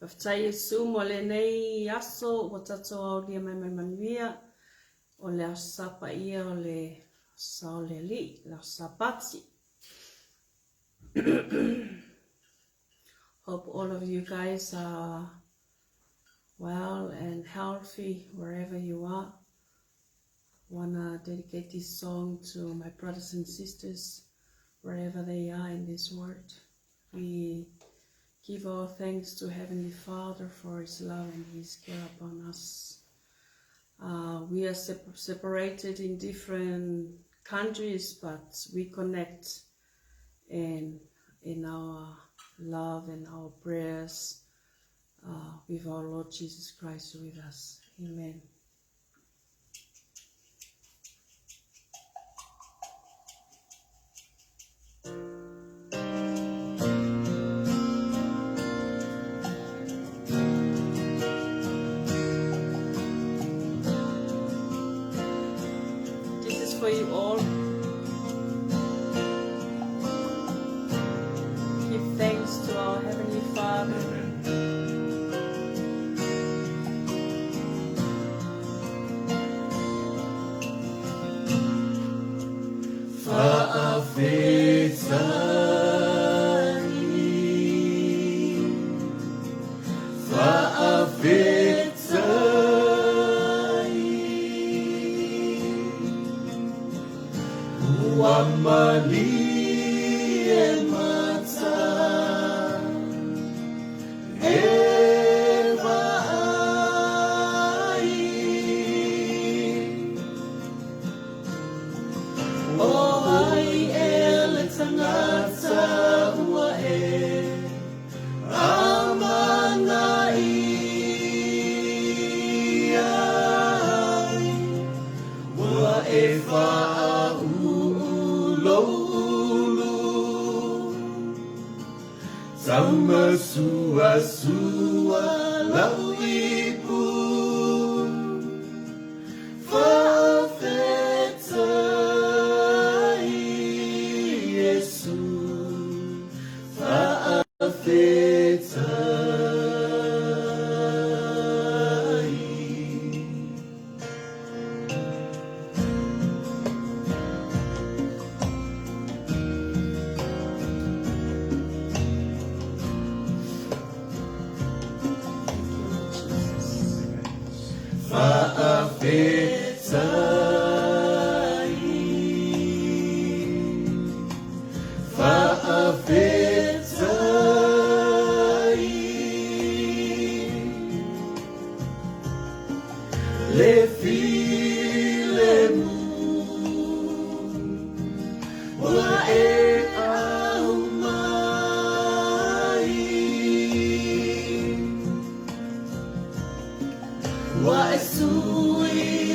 Whaftai Yesu mo le nei aso o tato au lia mai manuia o le asapa ia o le sao le li, le sapati. Hope all of you guys are well and healthy wherever you are. Wanna dedicate this song to my brothers and sisters wherever they are in this world. We give our thanks to Heavenly Father for His love and His care upon us. We are separated in different countries, but we connect in our love and our prayers with our Lord Jesus Christ with us. Amen. For you all, give thanks to our Heavenly Father. Wa esui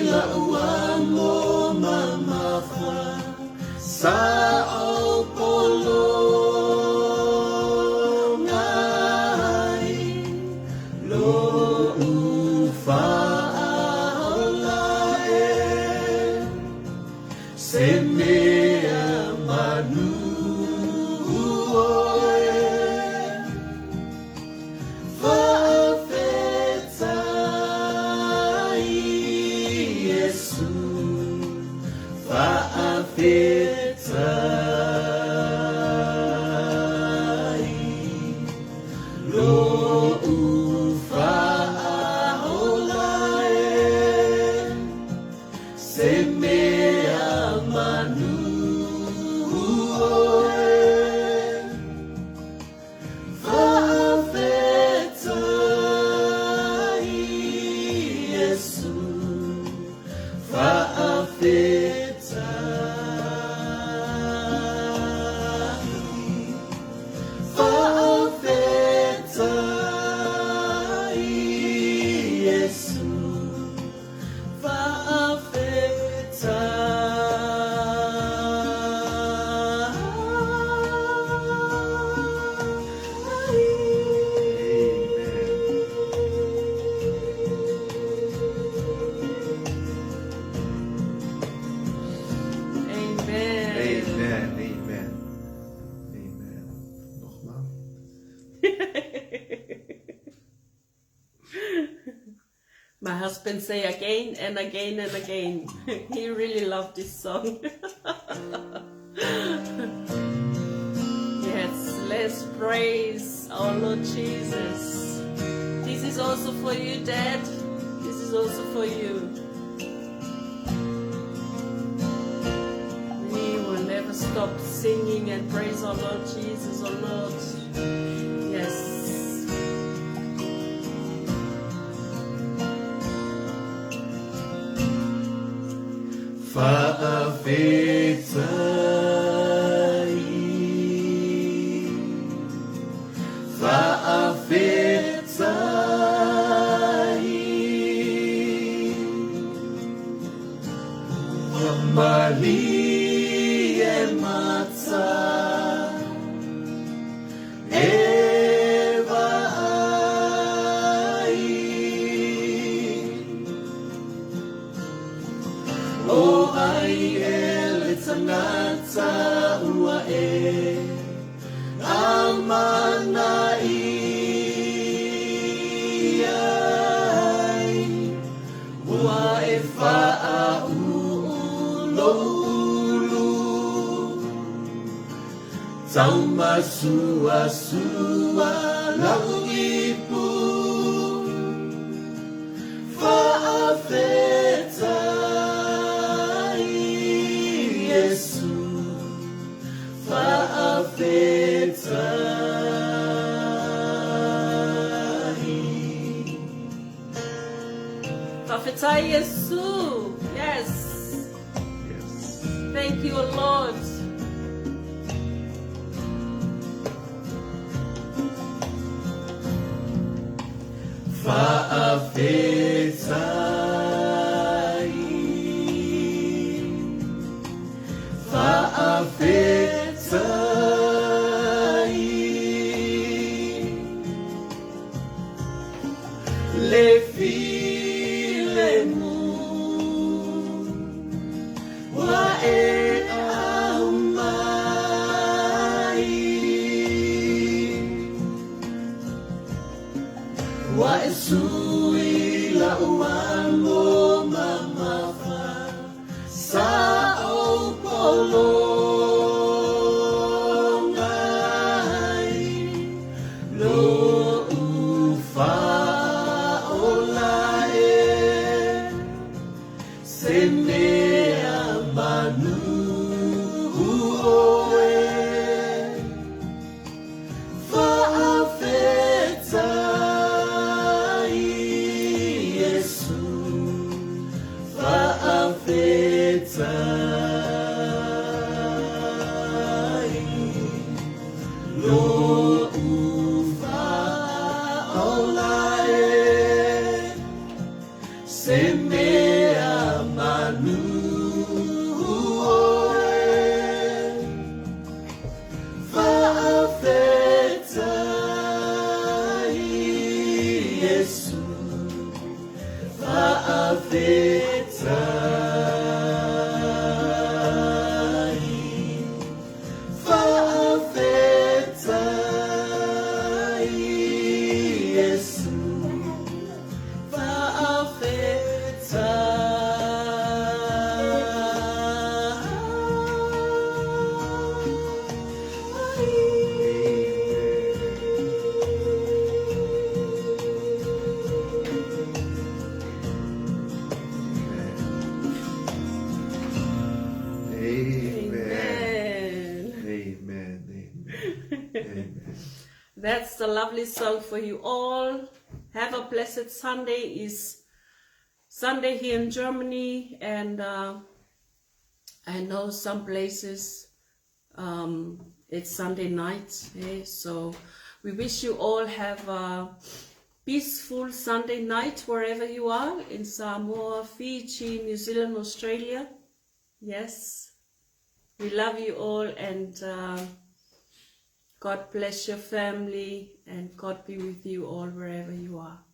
My husband say again and again and again. He really loved this song. Yes, let's praise our Lord Jesus. This is also for you, Dad. This is also for you. We will never stop singing and praise our Lord Jesus, our Lord. Yes. Sua lau ipu faafetai Yesu Faafetai Yesu. Yes. Thank you, Lord. That's the lovely song for you all. Have a blessed Sunday. It's Sunday here in Germany, and I know some places it's Sunday night. So we wish you all have a peaceful Sunday night wherever you are, in Samoa, Fiji, New Zealand, Australia. Yes, we love you all, and God bless your family, and God be with you all wherever you are.